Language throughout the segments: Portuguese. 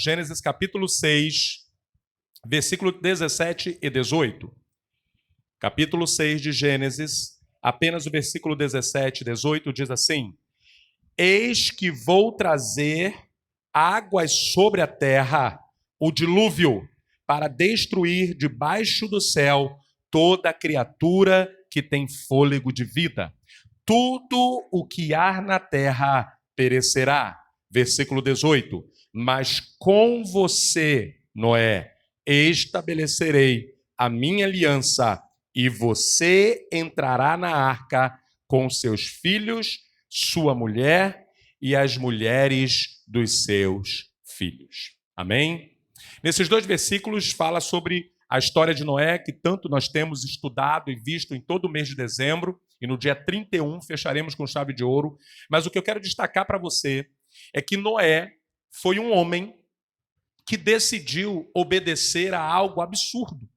Gênesis capítulo 6, versículo 17 e 18. Capítulo 6 de Gênesis, apenas o versículo 17 e 18 diz assim: Eis que vou trazer águas sobre a terra, o dilúvio, para destruir debaixo do céu toda criatura que tem fôlego de vida. Tudo o que há na terra perecerá. Versículo 18. Mas com você, Noé, estabelecerei a minha aliança, e você entrará na arca com seus filhos, sua mulher e as mulheres dos seus filhos. Amém? Nesses dois versículos fala sobre a história de Noé, que tanto nós temos estudado e visto em todo o mês de dezembro, e no dia 31 fecharemos com chave de ouro. Mas o que eu quero destacar para você é que Noé foi um homem que decidiu obedecer a algo absurdo.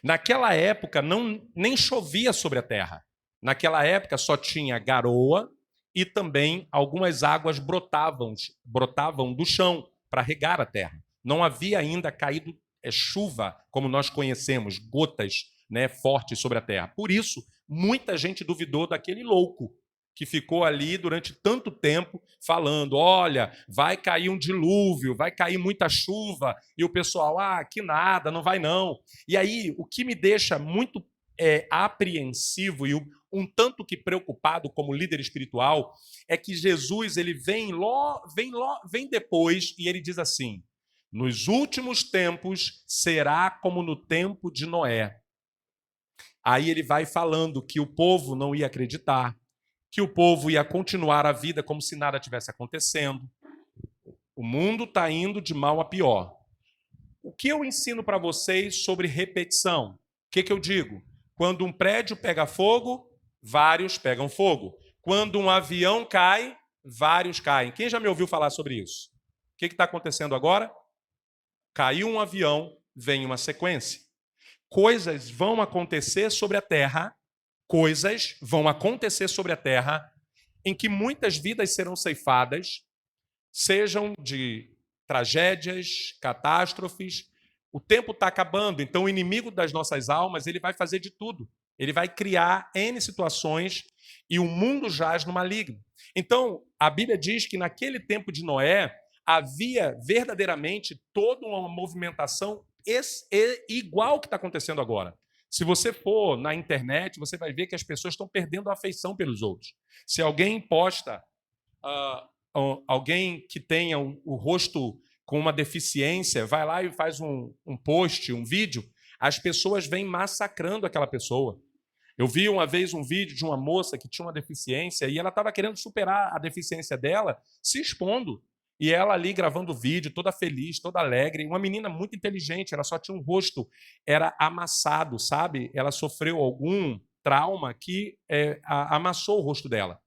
Naquela época nem chovia sobre a terra. Naquela época só tinha garoa e também algumas águas brotavam do chão para regar a terra. Não havia ainda caído chuva, como nós conhecemos, gotas, né, fortes sobre a terra. Por isso, muita gente duvidou daquele louco que ficou ali durante tanto tempo falando, olha, vai cair um dilúvio, vai cair muita chuva, e o pessoal, que nada, não vai não. E aí, o que me deixa muito apreensivo e um tanto que preocupado como líder espiritual é que Jesus ele vem depois e ele diz assim: nos últimos tempos será como no tempo de Noé. Aí ele vai falando que o povo não ia acreditar, que o povo ia continuar a vida como se nada tivesse acontecendo. O mundo está indo de mal a pior. O que eu ensino para vocês sobre repetição? O que eu digo? Quando um prédio pega fogo, vários pegam fogo. Quando um avião cai, vários caem. Quem já me ouviu falar sobre isso? O que está acontecendo agora? Caiu um avião, vem uma sequência. Coisas vão acontecer sobre a terra, em que muitas vidas serão ceifadas, sejam de tragédias, catástrofes. O tempo está acabando, então o inimigo das nossas almas ele vai fazer de tudo. Ele vai criar N situações e o mundo jaz no maligno. Então, a Bíblia diz que naquele tempo de Noé havia verdadeiramente toda uma movimentação igual que está acontecendo agora. Se você for na internet, você vai ver que as pessoas estão perdendo a afeição pelos outros. Se alguém posta alguém que tenha o rosto com uma deficiência, vai lá e faz um post, um vídeo, as pessoas vêm massacrando aquela pessoa. Eu vi uma vez um vídeo de uma moça que tinha uma deficiência e ela estava querendo superar a deficiência dela se expondo. E ela ali gravando o vídeo, toda feliz, toda alegre, uma menina muito inteligente, ela só tinha um rosto, era amassado, sabe? Ela sofreu algum trauma que amassou o rosto dela.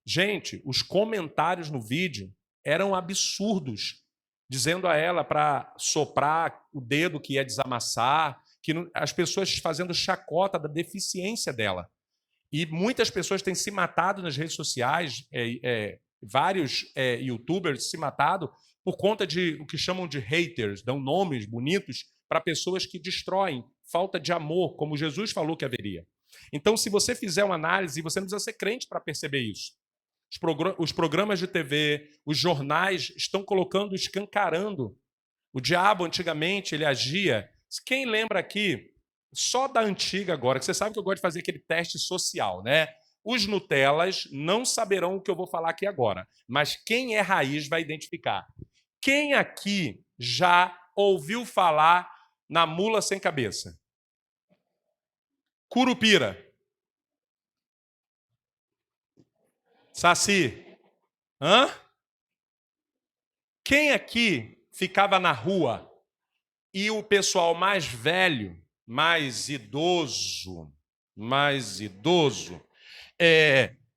Gente, os comentários no vídeo eram absurdos, dizendo a ela para soprar o dedo que ia desamassar, as pessoas fazendo chacota da deficiência dela. E muitas pessoas têm se matado nas redes sociais, vários youtubers se matado por conta de o que chamam de haters, dão nomes bonitos para pessoas que destroem, falta de amor, como Jesus falou que haveria. Então, se você fizer uma análise, você não precisa ser crente para perceber isso. Os programas de TV, os jornais estão colocando, escancarando. O diabo, antigamente, ele agia. Quem lembra aqui, só da antiga agora, que você sabe que eu gosto de fazer aquele teste social, né? Os Nutellas não saberão o que eu vou falar aqui agora, mas quem é raiz vai identificar. Quem aqui já ouviu falar na mula sem cabeça? Curupira. Saci. Hã? Quem aqui ficava na rua e o pessoal mais velho, mais idoso,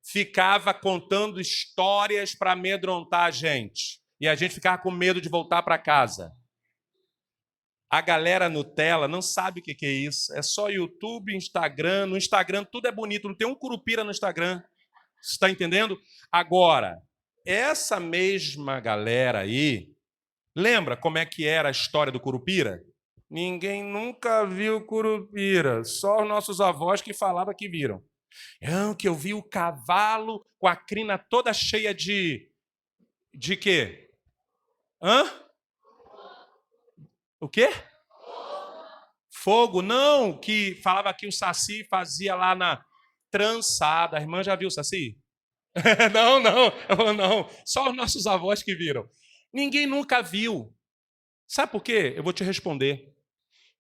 ficava contando histórias para amedrontar a gente. E a gente ficava com medo de voltar para casa. A galera Nutella não sabe o que é isso. É só YouTube, Instagram. No Instagram tudo é bonito. Não tem um curupira no Instagram. Você está entendendo? Agora, essa mesma galera aí Lembra como é que era a história do Curupira? Ninguém nunca viu Curupira, só os nossos avós que falavam que viram. Que eu vi o cavalo com a crina toda cheia de quê? Hã? O quê? Fogo, não, que falava que o Saci fazia lá na trançada. A irmã já viu o Saci? Não, não, não, só os nossos avós que viram. Ninguém nunca viu. Sabe por quê? Eu vou te responder.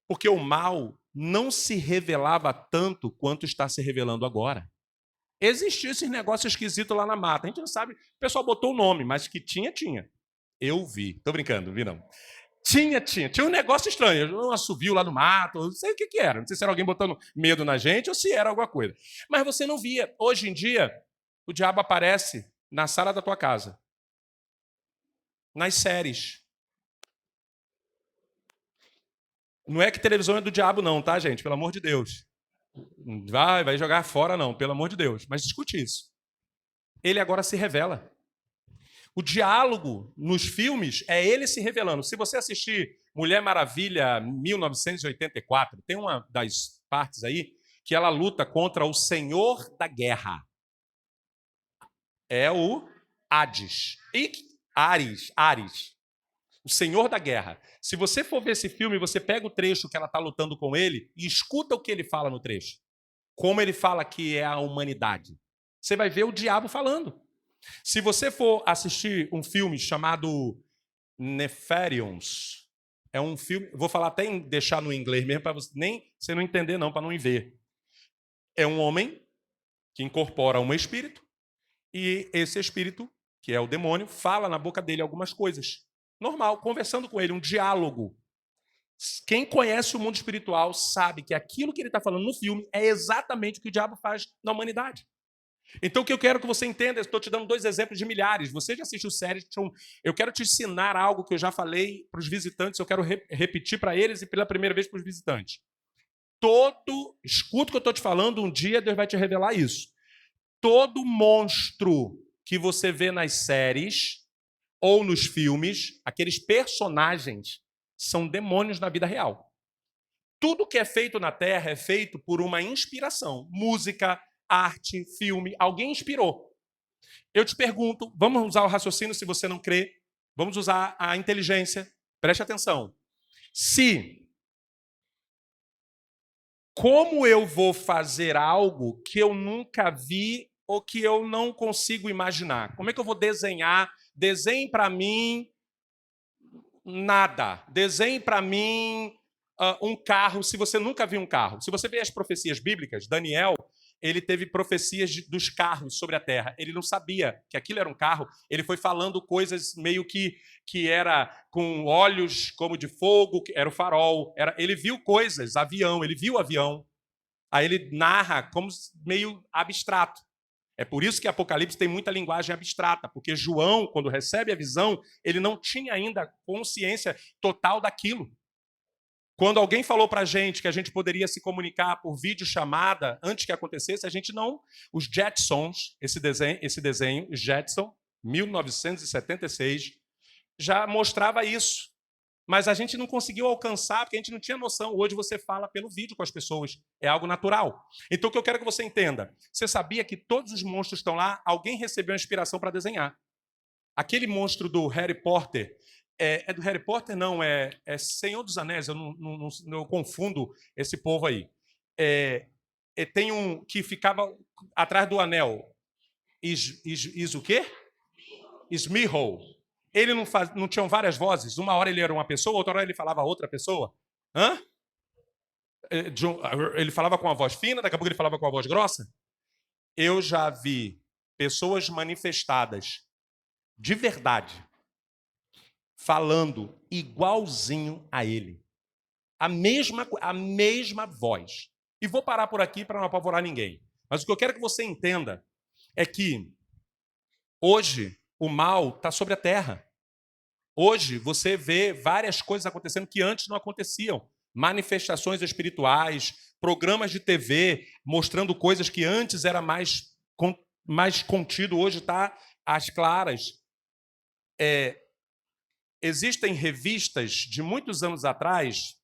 Porque o mal não se revelava tanto quanto está se revelando agora. Existia esse negócio esquisito lá na mata. A gente não sabe, o pessoal botou o nome, mas que tinha. Eu vi. Tô brincando, vi não. Tinha um negócio estranho. Um assovio lá no mato, não sei o que era. Não sei se era alguém botando medo na gente ou se era alguma coisa. Mas você não via. Hoje em dia, o diabo aparece na sala da tua casa. Nas séries. Não é que televisão é do diabo não, tá, gente? Pelo amor de Deus. Vai jogar fora não, pelo amor de Deus. Mas escute isso. Ele agora se revela. O diálogo nos filmes é ele se revelando. Se você assistir Mulher Maravilha 1984, tem uma das partes aí que ela luta contra o Senhor da Guerra. É o Hades. Ares. O Senhor da Guerra. Se você for ver esse filme, você pega o trecho que ela está lutando com ele e escuta o que ele fala no trecho. Como ele fala que é a humanidade. Você vai ver o diabo falando. Se você for assistir um filme chamado Nefarians, é um filme, vou falar até em deixar no inglês mesmo, para você não entender não, para não ver. É um homem que incorpora um espírito e esse espírito, que é o demônio, fala na boca dele algumas coisas. Normal, conversando com ele, um diálogo. Quem conhece o mundo espiritual sabe que aquilo que ele está falando no filme é exatamente o que o diabo faz na humanidade. Então, o que eu quero que você entenda, estou te dando 2 exemplos de milhares. Você já assistiu séries, eu quero te ensinar algo que eu já falei para os visitantes, eu quero repetir para eles e pela primeira vez para os visitantes. Escuta o que eu estou te falando, um dia Deus vai te revelar isso. Todo monstro que você vê nas séries ou nos filmes, aqueles personagens são demônios na vida real. Tudo que é feito na Terra é feito por uma inspiração. Música, arte, filme, alguém inspirou. Eu te pergunto, vamos usar o raciocínio se você não crê, vamos usar a inteligência, preste atenção. Como eu vou fazer algo que eu nunca vi ou que eu não consigo imaginar? Como é que eu vou desenhar? Desenhe para mim nada. Desenhe para mim um carro, se você nunca viu um carro. Se você vê as profecias bíblicas, Daniel, ele teve profecias dos carros sobre a terra. Ele não sabia que aquilo era um carro. Ele foi falando coisas meio que era com olhos como de fogo, que era o farol. Ele viu coisas, avião, ele viu avião. Aí ele narra como meio abstrato. É por isso que Apocalipse tem muita linguagem abstrata, porque João, quando recebe a visão, ele não tinha ainda consciência total daquilo. Quando alguém falou para a gente que a gente poderia se comunicar por videochamada antes que acontecesse, a gente não. Os Jetsons, esse desenho, Jetson, 1976, já mostrava isso. Mas a gente não conseguiu alcançar, porque a gente não tinha noção. Hoje você fala pelo vídeo com as pessoas. É algo natural. Então, o que eu quero que você entenda. Você sabia que todos os monstros estão lá? Alguém recebeu a inspiração para desenhar. Aquele monstro do Harry Potter... É do Harry Potter? Não, é Senhor dos Anéis. Eu confundo esse povo aí. Tem um que ficava atrás do anel. O quê? Smeagol. Ele não tinha várias vozes? Uma hora ele era uma pessoa, outra hora ele falava outra pessoa? Hã? Ele falava com a voz fina, daqui a pouco ele falava com a voz grossa? Eu já vi pessoas manifestadas de verdade falando igualzinho a ele. A mesma voz. E vou parar por aqui para não apavorar ninguém. Mas o que eu quero que você entenda é que hoje o mal está sobre a terra. Hoje você vê várias coisas acontecendo que antes não aconteciam. Manifestações espirituais, programas de TV mostrando coisas que antes era mais contido, hoje está às claras. existem revistas de muitos anos atrás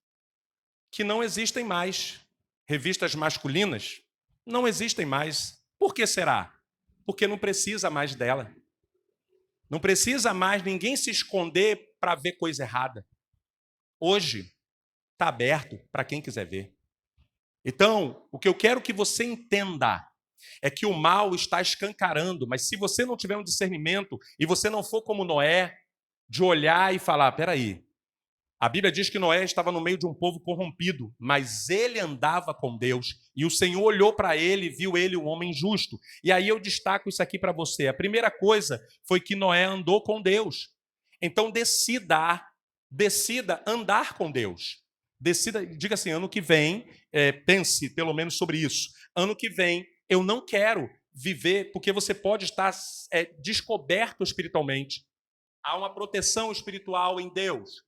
que não existem mais. Revistas masculinas não existem mais. Por que será? Porque não precisa mais dela. Não precisa mais ninguém se esconder para ver coisa errada. Hoje está aberto para quem quiser ver. Então, o que eu quero que você entenda é que o mal está escancarando, mas se você não tiver um discernimento e você não for como Noé, de olhar e falar, peraí, a Bíblia diz que Noé estava no meio de um povo corrompido, mas ele andava com Deus, e o Senhor olhou para ele e viu ele um homem justo. E aí eu destaco isso aqui para você. A primeira coisa foi que Noé andou com Deus. Então decida andar com Deus. Decida, diga assim, ano que vem, pense pelo menos sobre isso. Ano que vem, eu não quero viver, porque você pode estar descoberto espiritualmente. Há uma proteção espiritual em Deus.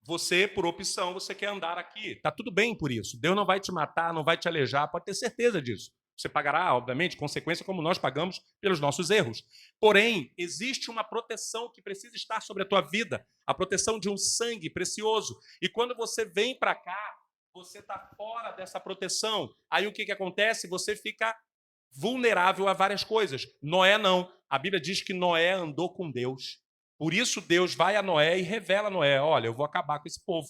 Você, por opção, você quer andar aqui. Está tudo bem por isso. Deus não vai te matar, não vai te alejar, pode ter certeza disso. Você pagará, obviamente, consequência como nós pagamos pelos nossos erros. Porém, existe uma proteção que precisa estar sobre a tua vida, a proteção de um sangue precioso. E quando você vem para cá, você está fora dessa proteção. Aí o que acontece? Você fica vulnerável a várias coisas. Noé não. A Bíblia diz que Noé andou com Deus. Por isso Deus vai a Noé e revela a Noé, olha, eu vou acabar com esse povo.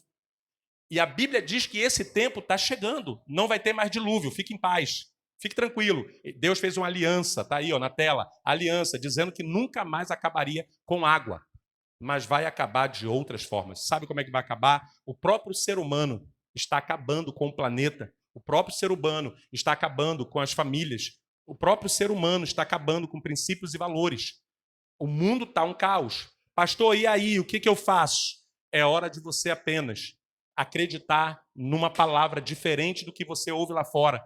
E a Bíblia diz que esse tempo está chegando, não vai ter mais dilúvio, fique em paz, fique tranquilo. Deus fez uma aliança, está aí na tela, aliança, dizendo que nunca mais acabaria com água, mas vai acabar de outras formas. Sabe como é que vai acabar? O próprio ser humano está acabando com o planeta, o próprio ser humano está acabando com as famílias, o próprio ser humano está acabando com princípios e valores. O mundo está um caos. Pastor, e aí, o que eu faço? É hora de você apenas acreditar numa palavra diferente do que você ouve lá fora.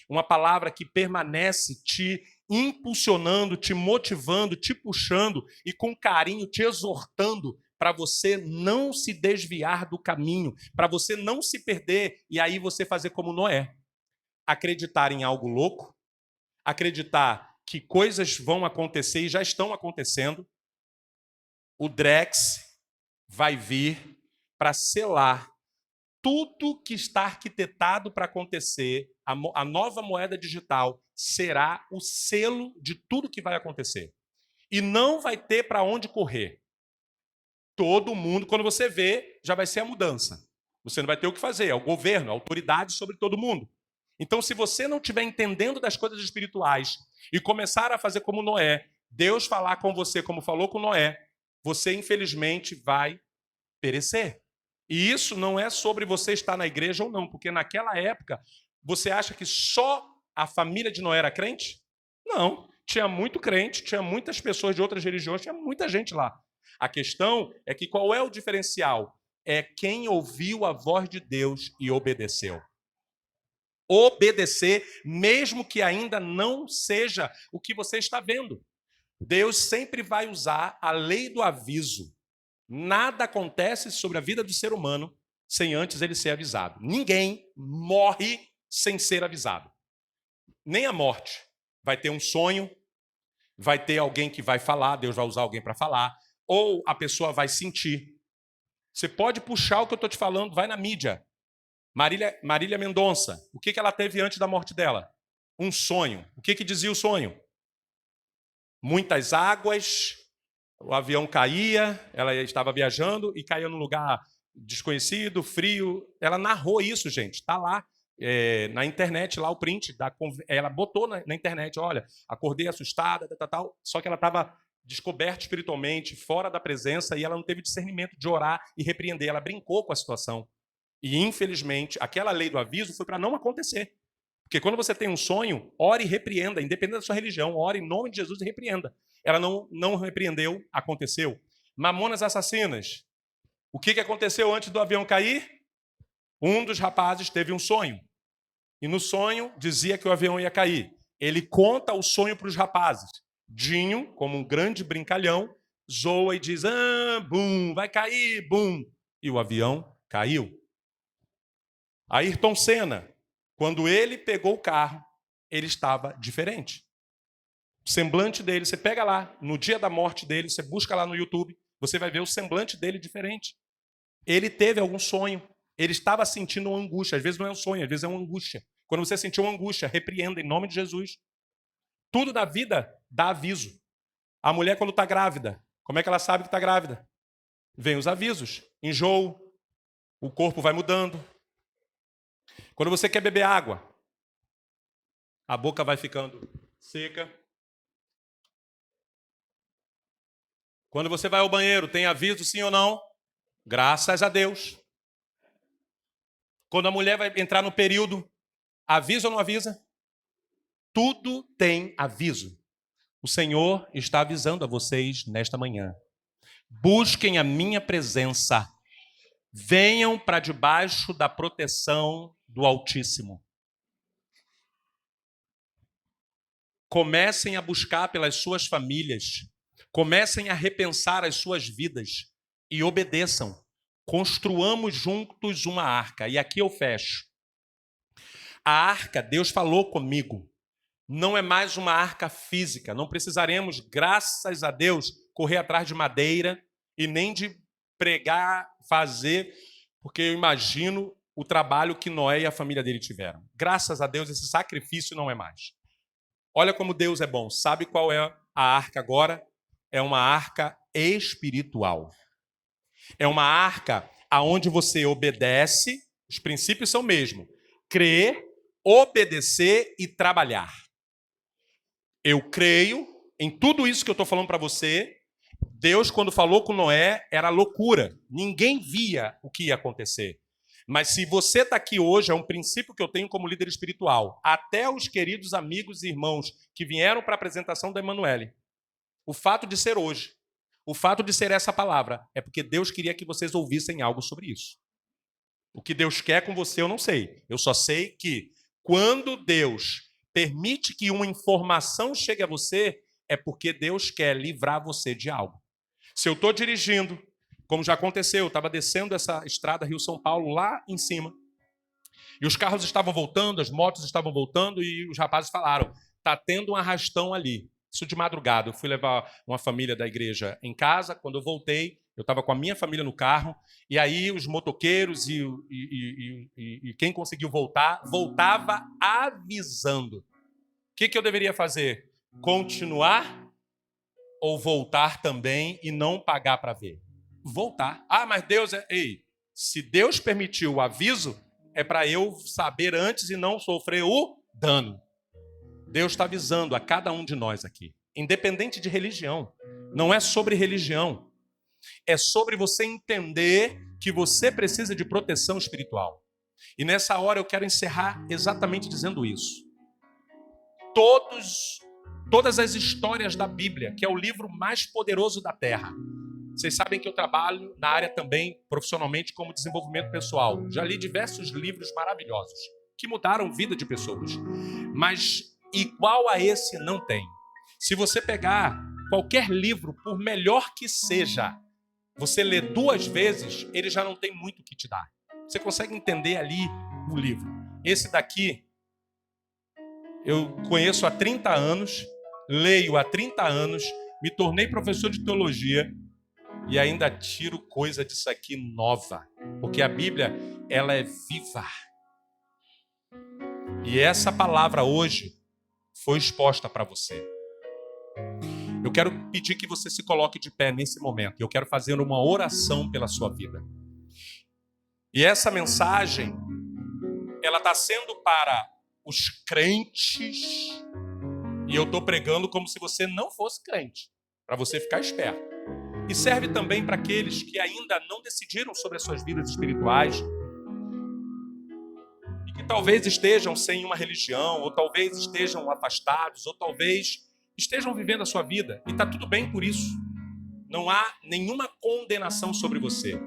Uma palavra que permanece te impulsionando, te motivando, te puxando e com carinho te exortando para você não se desviar do caminho, para você não se perder e aí você fazer como Noé. Acreditar em algo louco, acreditar que coisas vão acontecer e já estão acontecendo. O Drex vai vir para selar tudo que está arquitetado para acontecer. A nova moeda digital será o selo de tudo que vai acontecer. E não vai ter para onde correr. Todo mundo, quando você vê, já vai ser a mudança. Você não vai ter o que fazer, é o governo, a autoridade sobre todo mundo. Então, se você não estiver entendendo das coisas espirituais e começar a fazer como Noé, Deus falar com você como falou com Noé, você, infelizmente, vai perecer. E isso não é sobre você estar na igreja ou não, porque naquela época, você acha que só a família de Noé era crente? Não. Tinha muito crente, tinha muitas pessoas de outras religiões, tinha muita gente lá. A questão é que qual é o diferencial? É quem ouviu a voz de Deus e obedeceu. Obedecer, mesmo que ainda não seja o que você está vendo. Deus sempre vai usar a lei do aviso. Nada acontece sobre a vida do ser humano sem antes ele ser avisado. Ninguém morre sem ser avisado. Nem a morte. Vai ter um sonho, vai ter alguém que vai falar, Deus vai usar alguém para falar, ou a pessoa vai sentir. Você pode puxar o que eu estou te falando, vai na mídia. Marília Mendonça, o que ela teve antes da morte dela? Um sonho. O que dizia o sonho? Muitas águas, o avião caía, ela estava viajando e caía num lugar desconhecido, frio. Ela narrou isso, gente, está lá na internet, lá o print. Ela botou na internet, olha, acordei assustada, tal. Só que ela estava descoberta espiritualmente, fora da presença, e ela não teve discernimento de orar e repreender. Ela brincou com a situação. E, infelizmente, aquela lei do aviso foi para não acontecer. Porque quando você tem um sonho, ore e repreenda, independente da sua religião, ore em nome de Jesus e repreenda. Ela não repreendeu, aconteceu. Mamonas assassinas. O que aconteceu antes do avião cair? Um dos rapazes teve um sonho. E no sonho dizia que o avião ia cair. Ele conta o sonho para os rapazes. Dinho, como um grande brincalhão, zoa e diz, bum, vai cair, bum. E o avião caiu. Ayrton Senna, quando ele pegou o carro, ele estava diferente. O semblante dele, você pega lá, no dia da morte dele, você busca lá no YouTube, você vai ver o semblante dele diferente. Ele teve algum sonho, ele estava sentindo uma angústia. Às vezes não é um sonho, às vezes é uma angústia. Quando você sentiu uma angústia, repreenda em nome de Jesus. Tudo na vida dá aviso. A mulher, quando está grávida, como é que ela sabe que está grávida? Vem os avisos. Enjoo, o corpo vai mudando. Quando você quer beber água, a boca vai ficando seca. Quando você vai ao banheiro, tem aviso, sim ou não? Graças a Deus. Quando a mulher vai entrar no período, avisa ou não avisa? Tudo tem aviso. O Senhor está avisando a vocês nesta manhã. Busquem a minha presença. Venham para debaixo da proteção do Altíssimo. Comecem a buscar pelas suas famílias. Comecem a repensar as suas vidas. E obedeçam. Construamos juntos uma arca. E aqui eu fecho. A arca, Deus falou comigo. Não é mais uma arca física. Não precisaremos, graças a Deus, correr atrás de madeira e nem de pregar, fazer, porque eu imagino o trabalho que Noé e a família dele tiveram. Graças a Deus, esse sacrifício não é mais. Olha como Deus é bom. Sabe qual é a arca agora? É uma arca espiritual. É uma arca aonde você obedece, os princípios são o mesmo. Crer, obedecer e trabalhar. Eu creio em tudo isso que eu estou falando para você. Deus, quando falou com Noé, era loucura. Ninguém via o que ia acontecer. Mas se você está aqui hoje, é um princípio que eu tenho como líder espiritual. Até os queridos amigos e irmãos que vieram para a apresentação da Emanuele. O fato de ser hoje, o fato de ser essa palavra, é porque Deus queria que vocês ouvissem algo sobre isso. O que Deus quer com você, eu não sei. Eu só sei que quando Deus permite que uma informação chegue a você, é porque Deus quer livrar você de algo. Se eu estou dirigindo, como já aconteceu, eu estava descendo essa estrada Rio-São Paulo lá em cima, e os carros estavam voltando, as motos estavam voltando, e os rapazes falaram, está tendo um arrastão ali. Isso de madrugada. Eu fui levar uma família da igreja em casa, quando eu voltei, eu estava com a minha família no carro, e aí os motoqueiros e quem conseguiu voltar, voltava avisando. O que eu deveria fazer? Continuar ou voltar também e não pagar para ver? Voltar. Ah, mas Deus é... Ei, se Deus permitiu o aviso, é para eu saber antes e não sofrer o dano. Deus está avisando a cada um de nós aqui, independente de religião. Não é sobre religião. É sobre você entender que você precisa de proteção espiritual. E nessa hora eu quero encerrar exatamente dizendo isso. Todas as histórias da Bíblia, que é o livro mais poderoso da Terra. Vocês sabem que eu trabalho na área também, profissionalmente, como desenvolvimento pessoal. Já li diversos livros maravilhosos, que mudaram a vida de pessoas. Mas igual a esse não tem. Se você pegar qualquer livro, por melhor que seja, você lê 2 vezes, ele já não tem muito o que te dar. Você consegue entender ali o livro. Esse daqui, eu conheço há 30 anos, leio há 30 anos, me tornei professor de teologia e ainda tiro coisa disso aqui nova. Porque a Bíblia, ela é viva. E essa palavra hoje foi exposta para você. Eu quero pedir que você se coloque de pé nesse momento. Eu quero fazer uma oração pela sua vida. E essa mensagem, ela está sendo para os crentes, e eu estou pregando como se você não fosse crente, para você ficar esperto. E serve também para aqueles que ainda não decidiram sobre as suas vidas espirituais, e que talvez estejam sem uma religião, ou talvez estejam afastados, ou talvez estejam vivendo a sua vida, e está tudo bem por isso. Não há nenhuma condenação sobre você.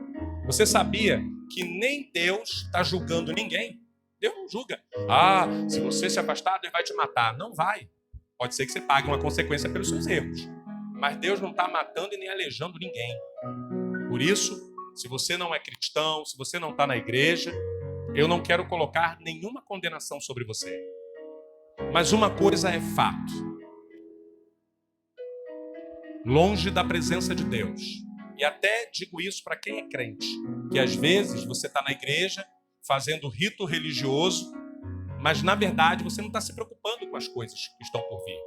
Você sabia que nem Deus está julgando ninguém? Deus não julga. Ah, se você se afastar, Deus vai te matar. Não vai. Pode ser que você pague uma consequência pelos seus erros. Mas Deus não está matando e nem aleijando ninguém. Por isso, se você não é cristão, se você não está na igreja, eu não quero colocar nenhuma condenação sobre você. Mas uma coisa é fato. Longe da presença de Deus, E até digo isso para quem é crente, que às vezes você está na igreja fazendo rito religioso, mas na verdade você não está se preocupando com as coisas que estão por vir.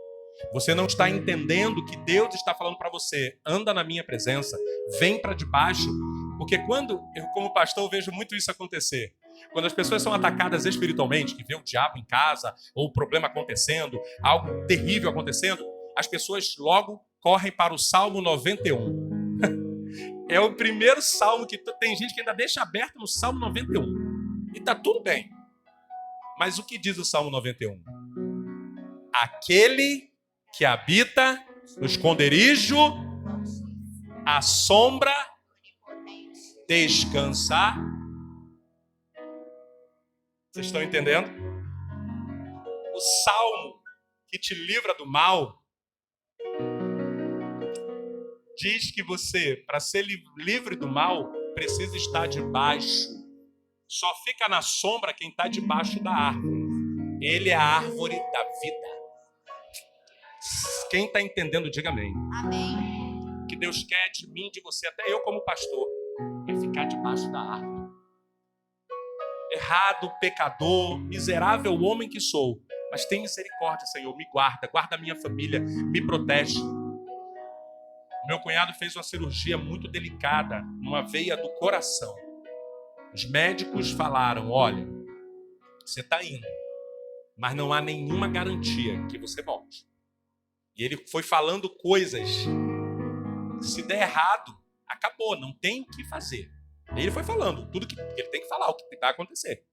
Você não está entendendo que Deus está falando para você, anda na minha presença, vem para debaixo, porque quando eu como pastor vejo muito isso acontecer. Quando as pessoas são atacadas espiritualmente, que vê o diabo em casa, ou o problema acontecendo, algo terrível acontecendo, as pessoas logo correm para o Salmo 91. É o primeiro salmo que tem gente que ainda deixa aberto no Salmo 91. E está tudo bem. Mas o que diz o Salmo 91? Aquele que habita no esconderijo, à sombra, descansar. Vocês estão entendendo? O salmo que te livra do mal diz que você, para ser livre do mal, precisa estar debaixo. Só fica na sombra quem está debaixo da árvore. Ele é a árvore da vida. Quem está entendendo, diga amém. Amém. O que Deus quer de mim, de você, até eu como pastor, é ficar debaixo da árvore. Errado, pecador, miserável homem que sou, mas tem misericórdia, Senhor, me guarda, guarda a minha família, me protege. Meu cunhado fez uma cirurgia muito delicada numa veia do coração. Os médicos falaram, olha, você está indo, mas não há nenhuma garantia que você volte. E ele foi falando coisas, se der errado, acabou, não tem o que fazer. E ele foi falando tudo que ele tem que falar, o que vai acontecer.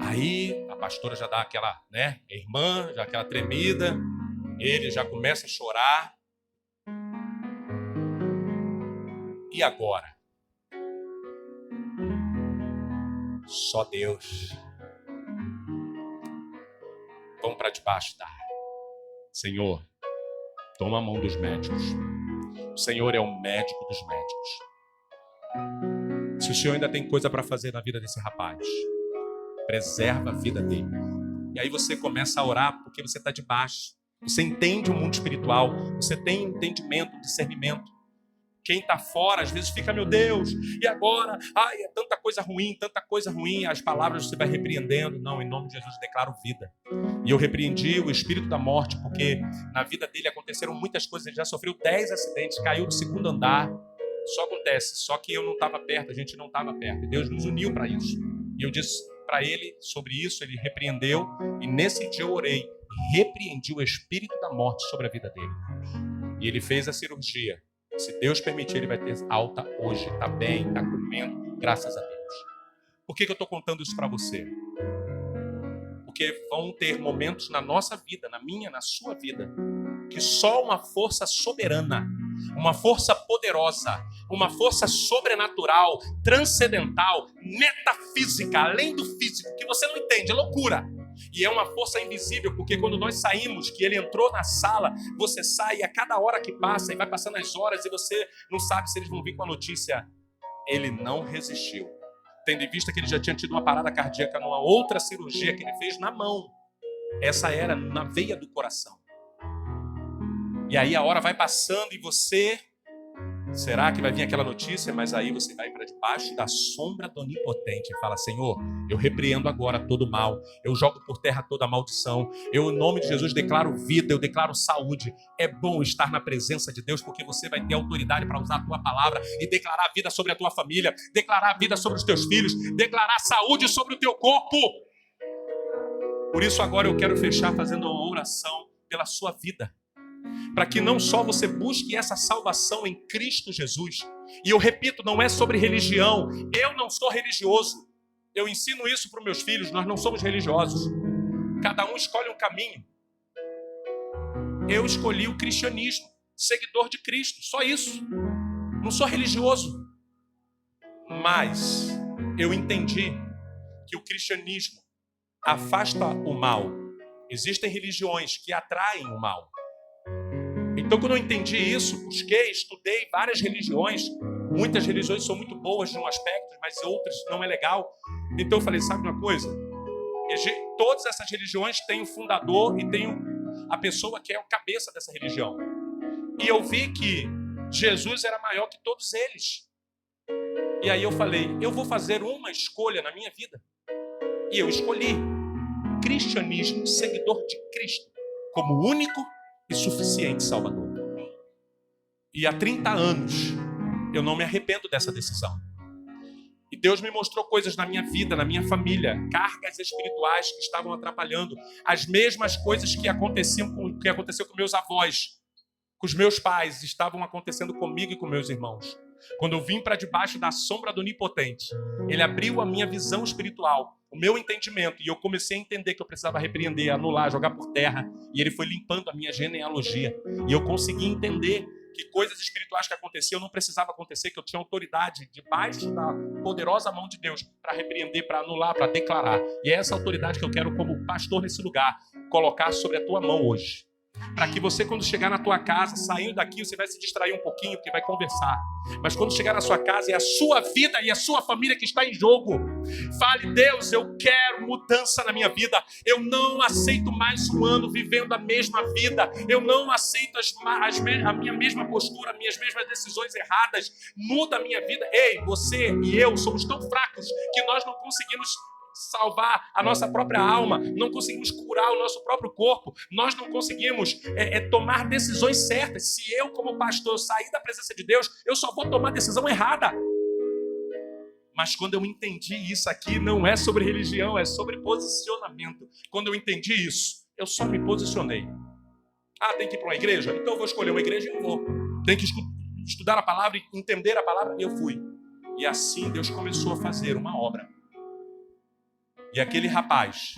Aí a pastora já dá aquela, a irmã, já aquela tremida, ele já começa a chorar. E agora? Só Deus. Vamos para debaixo da árvore. Senhor, toma a mão dos médicos. O Senhor é o médico dos médicos. Se o Senhor ainda tem coisa para fazer na vida desse rapaz, preserva a vida dele. E aí você começa a orar porque você está debaixo. Você entende o mundo espiritual. Você tem entendimento, discernimento. Quem está fora, às vezes fica, meu Deus, e agora? Ai, é tanta coisa ruim. As palavras você vai repreendendo. Não, em nome de Jesus, declaro vida. E eu repreendi o espírito da morte, porque na vida dele aconteceram muitas coisas. Ele já sofreu 10 acidentes, caiu do 2º andar. Só acontece, só que eu não estava perto, a gente não estava perto. E Deus nos uniu para isso. E eu disse para ele sobre isso, ele repreendeu. E nesse dia eu orei e repreendi o espírito da morte sobre a vida dele. E ele fez a cirurgia. Se Deus permitir, ele vai ter alta hoje. Está bem, está comendo, graças a Deus. Por que eu estou contando isso para você? Porque vão ter momentos na nossa vida, na minha, na sua vida, que só uma força soberana, uma força poderosa, uma força sobrenatural, transcendental, metafísica, além do físico, que você não entende, é loucura. E é uma força invisível, porque quando nós saímos, que ele entrou na sala, você sai a cada hora que passa, e vai passando as horas, e você não sabe se eles vão vir com a notícia. Ele não resistiu. Tendo em vista que ele já tinha tido uma parada cardíaca numa outra cirurgia que ele fez na mão. Essa era na veia do coração. E aí a hora vai passando e você... Será que vai vir aquela notícia? Mas aí você vai para debaixo da sombra do Onipotente e fala, Senhor, eu repreendo agora todo mal, eu jogo por terra toda maldição, eu em nome de Jesus declaro vida, eu declaro saúde. É bom estar na presença de Deus, porque você vai ter autoridade para usar a tua palavra e declarar vida sobre a tua família, declarar vida sobre os teus filhos, declarar saúde sobre o teu corpo. Por isso agora eu quero fechar fazendo uma oração pela sua vida, para que não só você busque essa salvação em Cristo Jesus. E eu repito, não é sobre religião. Eu não sou religioso. Eu ensino isso para os meus filhos, nós não somos religiosos. Cada um escolhe um caminho. Eu escolhi o cristianismo, seguidor de Cristo, só isso. Não sou religioso. Mas eu entendi que o cristianismo afasta o mal. Existem religiões que atraem o mal. Então, quando eu entendi isso, busquei, estudei várias religiões. Muitas religiões são muito boas de um aspecto, mas outras não é legal. Então eu falei, sabe uma coisa? Todas essas religiões têm o fundador e têm a pessoa que é o cabeça dessa religião. E eu vi que Jesus era maior que todos eles. E aí eu falei, eu vou fazer uma escolha na minha vida. E eu escolhi cristianismo, seguidor de Cristo, como único e suficiente Salvador. E há 30 anos eu não me arrependo dessa decisão. E Deus me mostrou coisas na minha vida, na minha família, cargas espirituais que estavam atrapalhando. As mesmas coisas que aconteceu com meus avós, com os meus pais, estavam acontecendo comigo e com meus irmãos. Quando eu vim para debaixo da sombra do Onipotente, Ele abriu a minha visão espiritual, o meu entendimento, e eu comecei a entender que eu precisava repreender, anular, jogar por terra. E Ele foi limpando a minha genealogia. E eu consegui entender que coisas espirituais que aconteciam não precisava acontecer, que eu tinha autoridade debaixo da poderosa mão de Deus para repreender, para anular, para declarar. E é essa autoridade que eu quero, como pastor nesse lugar, colocar sobre a tua mão hoje. Para que você, quando chegar na tua casa, saindo daqui, você vai se distrair um pouquinho, porque vai conversar. Mas quando chegar na sua casa, é a sua vida e a sua família que está em jogo. Fale, Deus, eu quero mudança na minha vida. Eu não aceito mais um ano vivendo a mesma vida. Eu não aceito a minha mesma postura, as minhas mesmas decisões erradas. Muda a minha vida. Ei, você e eu somos tão fracos que nós não conseguimos salvar a nossa própria alma, não conseguimos curar o nosso próprio corpo, nós não conseguimos tomar decisões certas. Se eu, como pastor, sair da presença de Deus, eu só vou tomar decisão errada. Mas quando eu entendi isso aqui, não é sobre religião, é sobre posicionamento. Quando eu entendi isso, eu só me posicionei. Tem que ir para uma igreja? Então eu vou escolher uma igreja e eu vou. Tem que estudar a palavra e entender a palavra, e eu fui. E assim Deus começou a fazer uma obra. E aquele rapaz,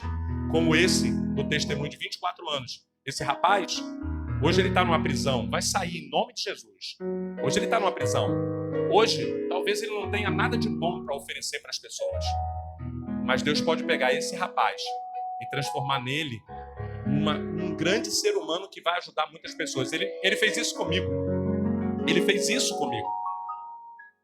como esse, do testemunho de 24 anos, esse rapaz, hoje ele está numa prisão, vai sair em nome de Jesus. Hoje ele está numa prisão. Hoje, talvez ele não tenha nada de bom para oferecer para as pessoas. Mas Deus pode pegar esse rapaz e transformar nele um grande ser humano que vai ajudar muitas pessoas. Ele fez isso comigo. Ele fez isso comigo.